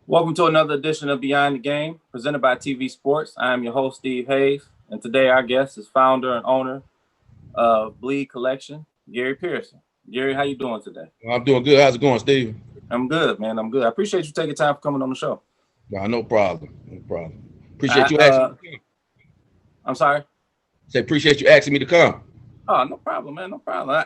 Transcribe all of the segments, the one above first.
Welcome to another edition of Beyond the Game, presented by TV Sports. I am your host, Steve Hayes, and today our guest is founder and owner of Bleed Collection, Gary Pearson. Gary, how you doing today? I'm doing good. How's it going, Steve? I'm good, man. I'm good. I appreciate you taking time for coming on the show. No problem. No problem. I, Appreciate you asking me to come. I'm sorry? Appreciate you asking me to come. Oh, no problem, man. No problem.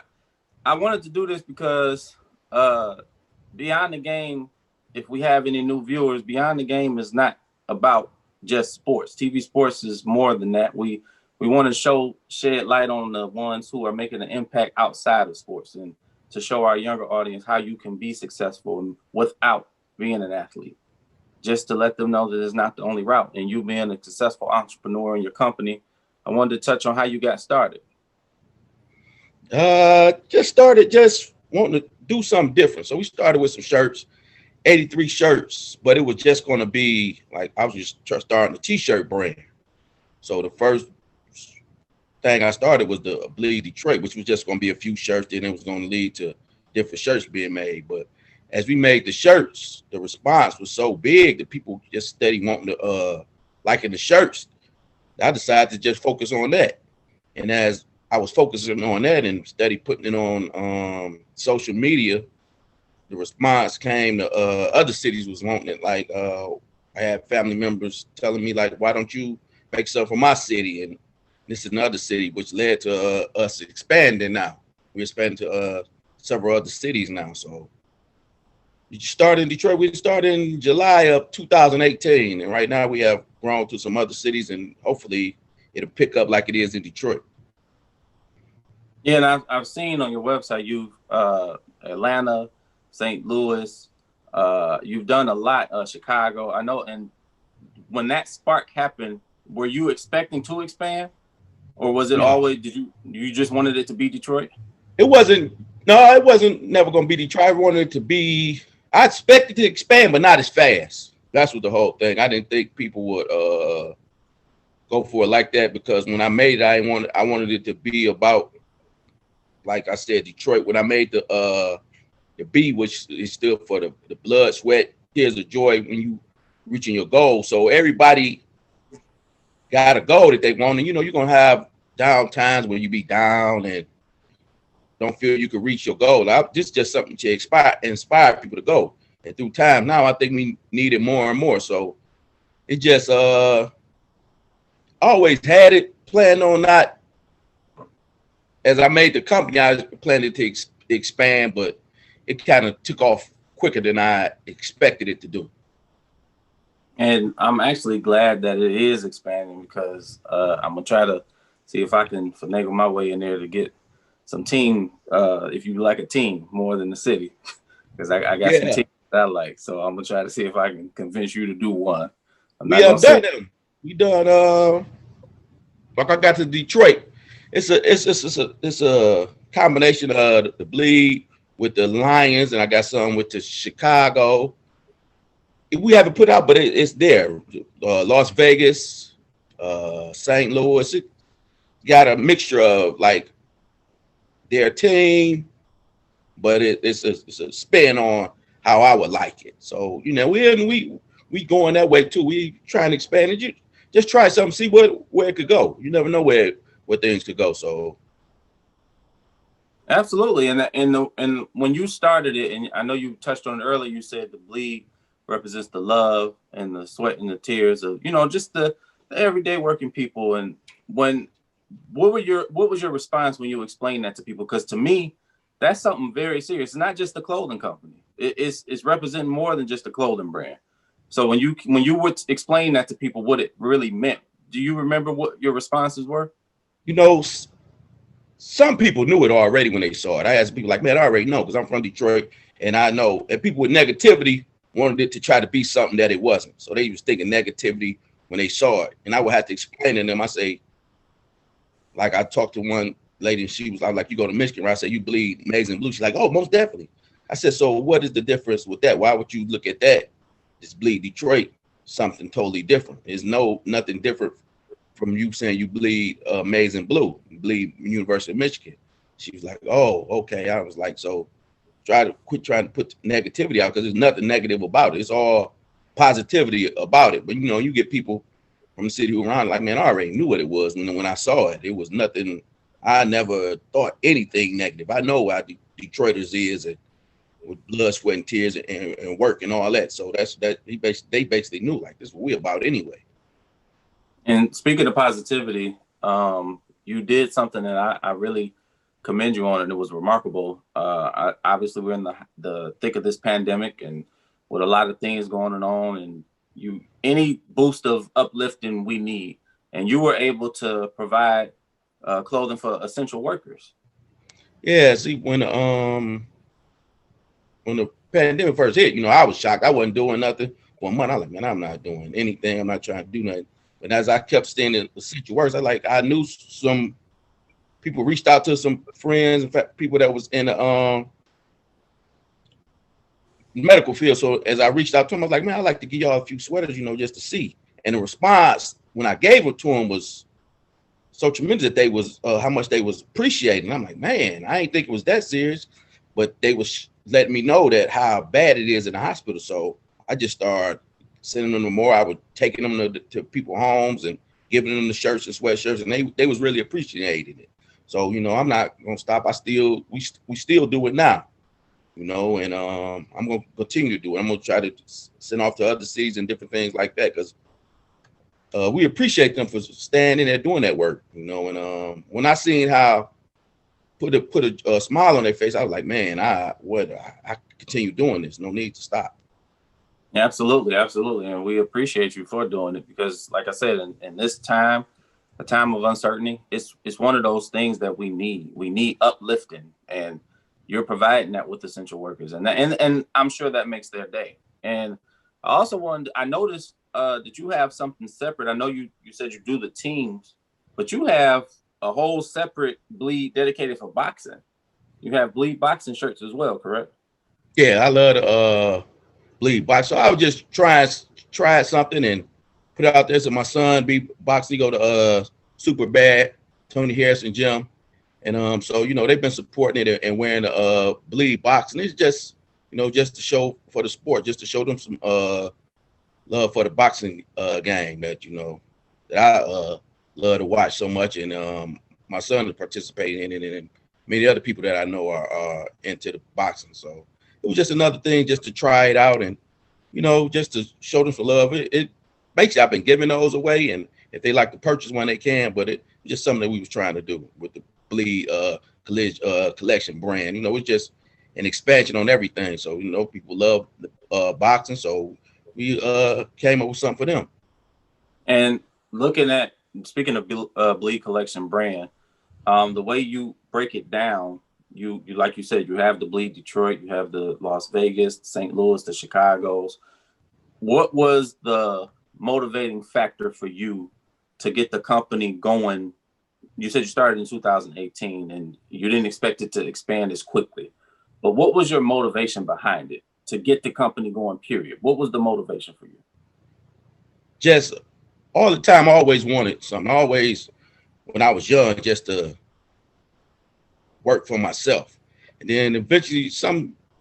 I wanted to do this because Beyond the Game, if we have any new viewers, Beyond the Game is not about just sports. TV sports is more than that. We want to shed light on the ones who are making an impact outside of sports and to show our younger audience how you can be successful without being an athlete. Just to let them know that it's not the only route. And you being a successful entrepreneur in your company, I wanted to touch on how you got started. Just wanting to do something different. So we started with some shirts, 83 shirts, but it was just going to be like I was just starting a t-shirt brand. So the first thing I started was the Bleed Detroit, which was just going to be a few shirts. Then it was going to lead to different shirts being made. But as we made the shirts, the response was so big that people just steady wanting to liking the shirts. I decided to just focus on that. And as I was focusing on that and steady putting it on social media, the response came to other cities was wanting it. Like I had family members telling me, like, why don't you make stuff for my city? And this is another city, which led to us expanding now. We're expanding to several other cities now. So you started in Detroit. We started in July of 2018. And right now we have grown to some other cities, and hopefully it'll pick up like it is in Detroit. Yeah, and I've seen on your website, you've Atlanta, St. Louis, you've done a lot, Chicago. I know, and when that spark happened, were you expecting to expand? Or was it always, you just wanted it to be Detroit? It wasn't never going to be Detroit. I expected to expand, but not as fast. That's what the whole thing. I didn't think people would go for it like that, because when I made it, I wanted it to be about, like I said, Detroit. When I made the B, which is still for the blood, sweat, tears of joy when you reaching your goal. So everybody got a goal that they want, and you're gonna have down times when you be down and don't feel you can reach your goal. This is just something to inspire people to go. And through time now, I think we need it more and more. So it just always had it, planned on not. As I made the company, I planned it to expand, but it kind of took off quicker than I expected it to do. And I'm actually glad that it is expanding, because I'm going to try to see if I can finagle my way in there to get some team, if you like a team more than the city, because I got some teams that I like. So I'm going to try to see if I can convince you to do one. We have done them. We done, like I got to Detroit. It's a combination of the Bleed with the Lions, and I got some with the Chicago. We haven't put out, but it's there. Las Vegas, St. Louis. It got a mixture of like their team, but it's a spin on how I would like it. So we going that way too. We trying to expand it. You just try something, see where it could go. You never know where things could go. So absolutely. And when you started it, and I know you touched on it earlier, you said the Bleed represents the love and the sweat and the tears of, just the everyday working people. And what was your response when you explained that to people? Because to me, that's something very serious. It's not just a clothing company. It's representing more than just a clothing brand. So when you would explain that to people, what it really meant, do you remember what your responses were? Some people knew it already when they saw it. I asked people like, man, I already know, because I'm from Detroit and I know. And people with negativity wanted it to try to be something that it wasn't. So they was thinking negativity when they saw it. And I would have to explain to them. I say, like, I talked to one lady and I was like, you go to Michigan, right? I said, you bleed maize and blue. She's like, oh, most definitely. I said, so what is the difference with that? Why would you look at that? This Bleed Detroit, something totally different. There's nothing different from you saying you bleed maize and blue, you bleed University of Michigan. She was like, oh, okay. I was like, so try to quit trying to put negativity out, because there's nothing negative about it. It's all positivity about it. But you know, you get people from the city who around like, man, I already knew what it was. And when I saw it, it was nothing. I never thought anything negative. I know how Detroiters is, and with blood, sweat, and tears, and work and all that. So that's that. They basically knew like this is what we about anyway. And speaking of positivity, you did something that I really commend you on, and it was remarkable. Obviously, we're in the thick of this pandemic, and with a lot of things going on, and any boost of uplifting we need, and you were able to provide clothing for essential workers. Yeah. See, when the pandemic first hit, you know, I was shocked. I wasn't doing nothing for a month. I was like, man, I'm not doing anything. I'm not trying to do nothing. But as I kept staying in the situation, I knew some people reached out to some friends, in fact, people that was in the medical field. So as I reached out to them, I was like, man, I'd like to give y'all a few sweaters, you know, just to see. And the response when I gave it to them was so tremendous that they was how much they was appreciating. I'm like, man, I ain't think it was that serious, but they was letting me know that how bad it is in the hospital. So I just started sending them more. I was taking them to people's homes and giving them the shirts and sweatshirts, and they was really appreciating it. So, you know, I'm not gonna stop. We still do it now, you know, and I'm gonna continue to do it. I'm gonna try to send off to other cities and different things like that, because we appreciate them for standing there doing that work, you know. And when I seen how put a smile on their face, I was like, man, I continue doing this. No need to stop. Absolutely, absolutely, and we appreciate you for doing it, because, like I said, in this time, a time of uncertainty, it's one of those things that we need. We need uplifting, and you're providing that with essential workers, and I'm sure that makes their day. And I noticed that you have something separate. I know you said you do the teams, but you have a whole separate bleed dedicated for boxing. You have bleed boxing shirts as well, correct? Yeah, I love to bleed box. So I was just try something and put it out there. So my son be boxing, he go to Super Bad, Tony Harrison gym. And so you know, they've been supporting it and wearing the bleed box. And it's just, you know, just to show for the sport, just to show them some love for the boxing game that, you know, that I love to watch so much. And my son is participating in it, and many other people that I know are into the boxing. So it was just another thing just to try it out, and, you know, just to show them some love. It basically, I've been giving those away, and if they like to purchase when they can, but it's just something that we was trying to do with the bleed collection brand. You know, it's just an expansion on everything. So, you know, people love boxing, so we came up with something for them. And speaking of bleed collection brand, the way you break it down, you like you said, you have the bleed Detroit, you have the Las Vegas, St. Louis, the Chicago's. What was the motivating factor for you to get the company going? You said you started in 2018 and you didn't expect it to expand as quickly, but what was your motivation behind it to get the company going, period? What was the motivation for you? Just all the time, I always wanted something. Always, when I was young, just to work for myself. And then eventually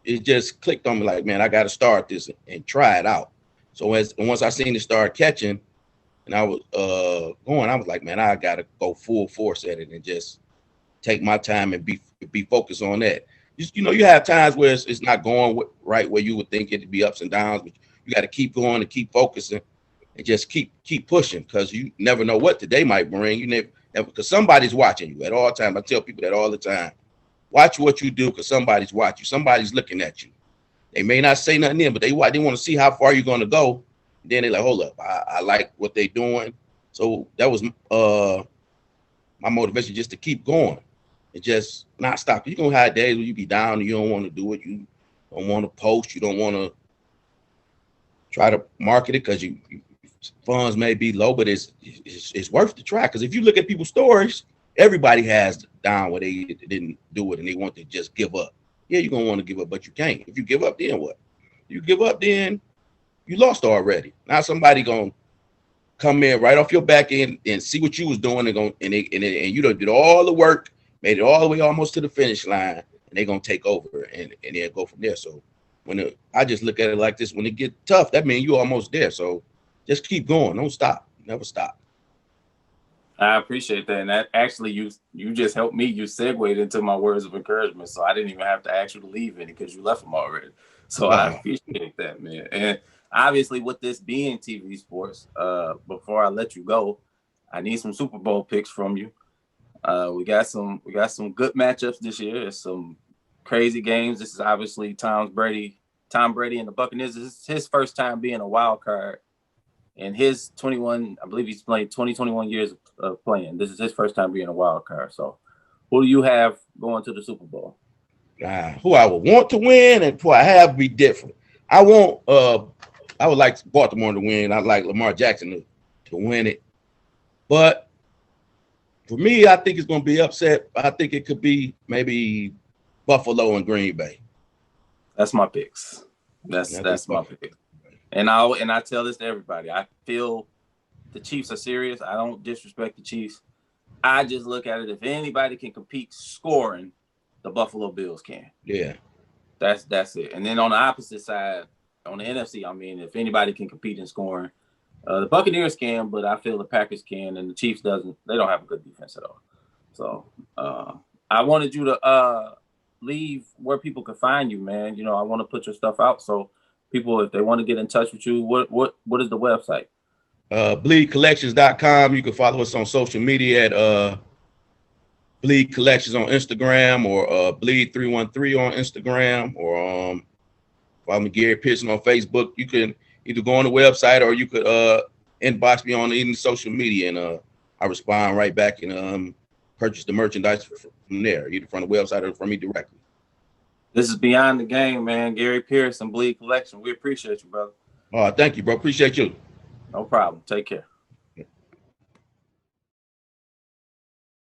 it just clicked on me like, man, I got to start this and try it out. So once I seen it start catching, and I was going, I was like, man, I got to go full force at it and just take my time and be focused on that. Just, you know, you have times where it's not going right where you would think it'd be ups and downs, but you got to keep going and keep focusing and just keep pushing, because you never know what today might bring. You never, because somebody's watching you at all times. I tell people that all the time. Watch what you do, because somebody's watching you. Somebody's looking at you. They may not say nothing in, but they want to see how far you're going to go. Then they're like, hold up, I like what they're doing. So that was my motivation, just to keep going and just not stop. You're going to have days where you be down and you don't want to do it. You don't want to post. You don't want to try to market it because funds may be low, but it's worth the try. Because if you look at people's stories, everybody has down where they didn't do it and they want to just give up. Yeah, you're going to want to give up, but you can't. If you give up, then what? You give up, then you lost already. Now somebody going to come in right off your back end and see what you was doing and you done did all the work, made it all the way almost to the finish line, and they're going to take over and then go from there. So I just look at it like this: when it get tough, that means you're almost there. So just keep going, don't stop, never stop. I appreciate that, and that actually you just helped me. You segued into my words of encouragement, so I didn't even have to ask you to leave any because you left them already. So I Wow. appreciate that, man. And obviously, with this being TV sports, before I let you go, I need some Super Bowl picks from you. We got some good matchups this year. There's some crazy games. This is obviously Tom Brady and the Buccaneers. This is his first time being a wild card in his 21. I believe he's played 21 years of playing. This is his first time being a wild card. So, who do you have going to the Super Bowl? Who I would want to win and who I have be different. I would like Baltimore to win. I'd like Lamar Jackson to win it. But for me, I think it's going to be upset. I think it could be maybe Buffalo and Green Bay. That's my picks. That's my pick. And I tell this to everybody. I feel the Chiefs are serious. I don't disrespect the Chiefs. I just look at it. If anybody can compete scoring, the Buffalo Bills can. Yeah. That's it. And then on the opposite side, on the NFC, I mean, if anybody can compete in scoring, the Buccaneers can, but I feel the Packers can, and the Chiefs doesn't. They don't have a good defense at all. So I wanted you to leave where people could find you, man. You know, I want to put your stuff out so people, if they want to get in touch with you, what is the website? Bleedcollections.com. You can follow us on social media at Bleed Collections on Instagram, or Bleed 313 on Instagram, or follow me, Gary Pearson, on Facebook. You can either go on the website or you could inbox me on any social media, and I respond right back and purchase the merchandise from there, either from the website or from me directly. This is Beyond the Game, man. Gary Pearson, Bleed Collection. We appreciate you, brother. Thank you, bro. Appreciate you. No problem. Take care.